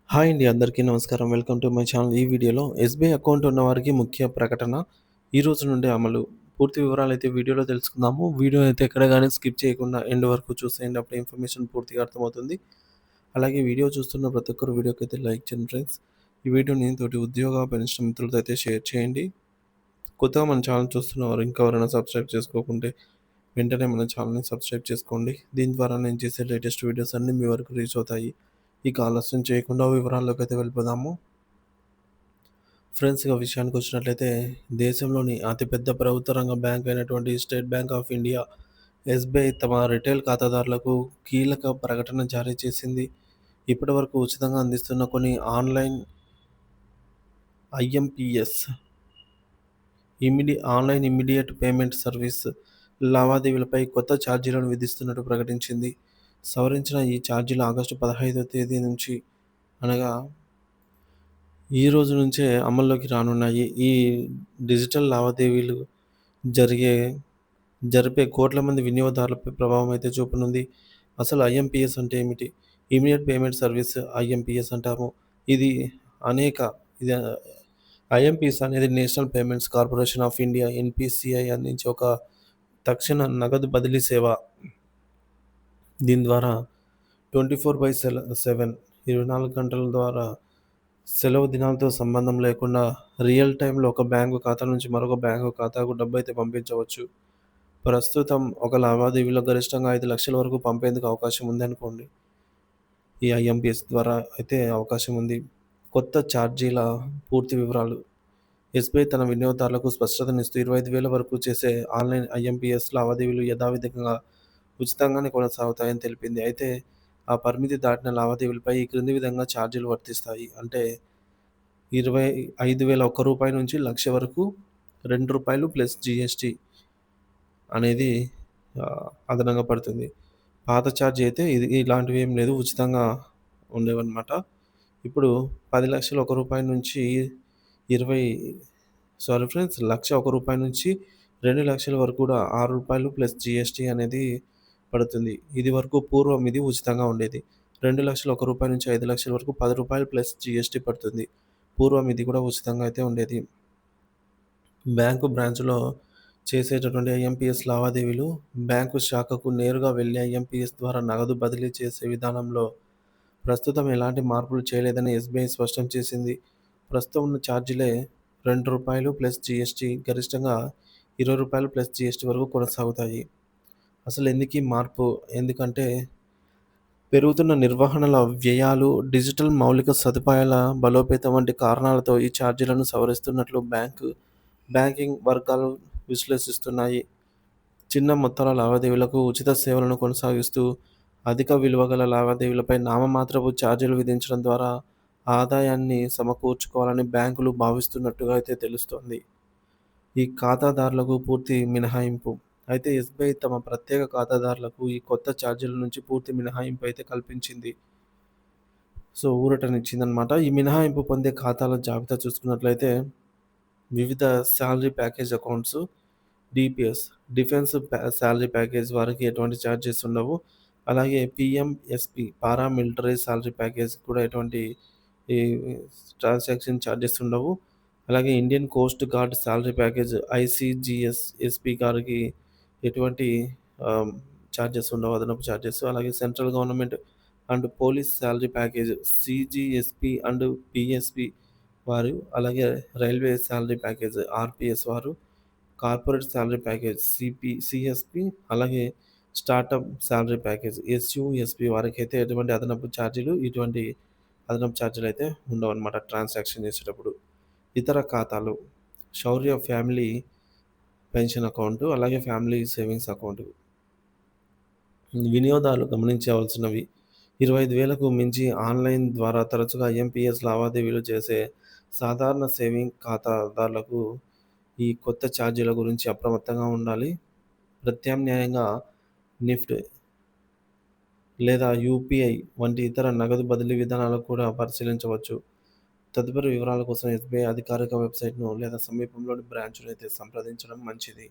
Hi అండి. అందరికీ నమస్కారం. Welcome to my channel. ఈ వీడియోలో ఎస్‌బీఐ అకౌంట్ ఉన్నవారికి ముఖ్య ప్రకటన. ఈ రోజు నుండి అమలు. పూర్తి వివరాలైతే వీడియోలో తెలుసుకుందాము. వీడియో అయితే ఎక్కడ గాని స్కిప్ చేయకుండా ఎండ్ వరకు చూసేయండి. అప్పుడే ఇన్ఫర్మేషన్ పూర్తిగా అర్థమవుతుంది. అలాగే వీడియో చూస్తున్న ప్రతి ఒక్కరు వీడియోకైతే లైక్ చేయండి ఫ్రెండ్స్. ఈ వీడియోని తోటి ఉద్యోగ, పెన్షన్ మిత్రులతో అయితే షేర్ చేయండి. కొత్తగా మన ఛానల్ చూస్తున్నవారు ఇంకా ఎవరైనా సబ్స్క్రైబ్ చేసుకోకుంటే వెంటనే మన ఛానల్‌ని సబ్స్క్రైబ్ చేసుకోండి. దీని ద్వారా నేను చేసే లేటెస్ట్ వీడియోస్ అన్నీ మీ వరకు రీచ్ అవుతాయి. ఇక ఆలస్యం చేయకుండా వివరాల్లోకైతే వెళ్ళిపోదాము. ఫ్రెండ్స్, ఇక విషయానికొచ్చినట్లయితే దేశంలోని అతిపెద్ద ప్రభుత్వ రంగ బ్యాంక్ అయినటువంటి State Bank of India SBI తమ రిటైల్ ఖాతాదారులకు కీలక ప్రకటన జారీ చేసింది. ఇప్పటివరకు ఉచితంగా అందిస్తున్న కొన్ని online IMPS online immediate payment service లావాదేవీలపై కొత్త ఛార్జీలను విధిస్తున్నట్టు ప్రకటించింది. సవరించిన ఈ ఛార్జీలు ఆగస్టు 15వ తేదీ నుంచి అనగా ఈ రోజు నుంచే అమల్లోకి రానున్నాయి. ఈ డిజిటల్ లావాదేవీలు జరిగే జరిపే కోట్ల మంది వినియోగదారులపై ప్రభావం అయితే చూపనుంది. అసలు ఐఎంపీఎస్ అంటే ఏమిటి? ఇమ్మీడియేట్ పేమెంట్ సర్వీస్ ఐఎంపీఎస్ అంటాము. ఇది అనేక ఇది ఐఎంపీఎస్ అనేది national payments corporation of India NPCI అందించే ఒక తక్షణ నగదు బదిలీ సేవ. దీని ద్వారా 24/7 24 గంటల ద్వారా సెలవు దినాలతో సంబంధం లేకుండా రియల్ టైమ్‌లో ఒక బ్యాంకు ఖాతా నుంచి మరొక బ్యాంకు ఖాతాకు డబ్బైతే పంపించవచ్చు. ప్రస్తుతం ఒక లావాదేవీలో గరిష్టంగా 5,00,000 వరకు పంపేందుకు అవకాశం ఉందనుకోండి. ఈ ఐఎంపీఎస్ ద్వారా అయితే అవకాశం ఉంది. కొత్త ఛార్జీల పూర్తి వివరాలు. ఎస్‌బీఐ తన వినియోగదారులకు స్పష్టతనిస్తూ 25,000 వరకు చేసే ఆన్‌లైన్ ఐఎంపీఎస్ లావాదేవీలు యథావిధిగా ఉచితంగానే కొనసాగుతాయని తెలిపింది. అయితే ఆ పరిమితి దాటిన లావాదేవీలపై ఈ క్రింది విధంగా ఛార్జీలు వర్తిస్తాయి. అంటే రూ. 25,001 నుంచి రూ. 1,00,000 వరకు రూ. 2 ప్లస్ జీఎస్టీ అనేది అదనంగా పడుతుంది. పాత ఛార్జ్ అయితే ఇలాంటివి ఏం లేదు. ఉచితంగా ఉండేవన్నమాట. ఇప్పుడు రూ. 10,00,000 నుంచి 20 సారీ ఫ్రెండ్స్, రూ. 1,00,000 నుంచి రూ. 2,00,000 వరకు కూడా రూ. 6 ప్లస్ జీఎస్టీ అనేది పడుతుంది. ఇది వరకు పూర్వం ఇది ఉచితంగా ఉండేది. రూ. 2,00,000 నుంచి 5,00,000 వరకు రూ. 10 ప్లస్ జీఎస్టీ పడుతుంది. పూర్వం ఇది కూడా ఉచితంగా అయితే ఉండేది. బ్యాంకు బ్రాంచ్‌లో చేసేటటువంటి ఐఎంపీఎస్ లావాదేవీలు బ్యాంకు శాఖకు నేరుగా వెళ్లి ఐఎంపీఎస్ ద్వారా నగదు బదిలీ చేసే విధానంలో ప్రస్తుతం ఎలాంటి మార్పులు చేయలేదని ఎస్‌బీఐ స్పష్టం చేసింది. ప్రస్తుతం ఉన్న ఛార్జీలే రూ. 2 ప్లస్ జీఎస్టీ, గరిష్టంగా రూ. 20 ప్లస్ జీఎస్టీ వరకు కొనసాగుతాయి. అసలు ఎందుకీ మార్పు? ఎందుకంటే పెరుగుతున్న నిర్వహణల వ్యయాలు, డిజిటల్ మౌలిక సదుపాయాల బలోపేతం వంటి కారణాలతో ఈ ఛార్జీలను సవరిస్తున్నట్లు బ్యాంకింగ్ వర్గాలు విశ్లేషిస్తున్నాయి. చిన్న మొత్తాల లావాదేవీలకు ఉచిత సేవలను కొనసాగిస్తూ, అధిక విలువ గల లావాదేవీలపై నామమాత్రపు ఛార్జీలు విధించడం ద్వారా ఆదాయాన్ని సమకూర్చుకోవాలని బ్యాంకులు భావిస్తున్నట్టుగా అయితే తెలుస్తోంది. ఈ ఖాతాదారులకు పూర్తి మినహాయింపు. అయితే ఎస్‌బీఐ తమ ప్రత్యేక ఖాతాదారులకు ఈ కొత్త ఛార్జీల నుంచి పూర్తి మినహాయింపు అయితే కల్పించింది. సో, ఊరటనిచ్చిందనమాట. ఈ మినహాయింపు పొందే ఖాతాల జాబితా చూసుకున్నట్లయితే వివిధ salary package accounts, DPS, defence salary package వారికి ఎటువంటి ఛార్జెస్ ఉండవు. అలాగే పీఎంఎస్‌పీ పారామిలిటరీ సాలరీ ప్యాకేజ్ కూడా ఎటువంటి ఈ ట్రాన్సాక్షన్ ఛార్జెస్ ఉండవు. అలాగే Indian Coast Guard salary package ICGS SP గారికి ఎటువంటి ఆహ్, ఛార్జెస్ ఉండవు. అదనపు ఛార్జెస్. అలాగే central government and police salary package CGSP and PSP వారు, అలాగే రైల్వే సాలరీ ప్యాకేజ్ ఆర్‌పీఎస్ వారు, కార్పొరేట్ సాలరీ ప్యాకేజ్ సీఎస్‌పీ, అలాగే స్టార్టప్ సాలరీ ప్యాకేజ్ ఎస్‌యూఎస్‌పీ వారికైతే ఇటువంటి అదనపు ఛార్జీలయితే ఉండవన్నమాట ట్రాన్సాక్షన్ చేసేటప్పుడు. ఇతర ఖాతాలు శౌర్య ఫ్యామిలీ పెన్షన్ అకౌంటు, అలాగే ఫ్యామిలీ సేవింగ్స్ అకౌంటు. వినియోగదారులు గమనించవలసినవి: 25,000కు మించి ఆన్‌లైన్ ద్వారా తరచుగా ఐఎంపీఎస్ లావాదేవీలు చేసే సాధారణ సేవింగ్ ఖాతాదారులకు ఈ కొత్త ఛార్జీల గురించి అప్రమత్తంగా ఉండాలి. ప్రత్యామ్నాయంగా నెఫ్ట్ లేదా యూపీఐ వంటి ఇతర నగదు బదిలీ విధానాలను కూడా పరిశీలించవచ్చు. తదుపరి వివరాల కోసం ఎస్‌బీఐ అధికారిక వెబ్‌సైట్‌ను లేదా సమీపంలోని బ్రాంచ్‌ను అయితే సంప్రదించడం మంచిది.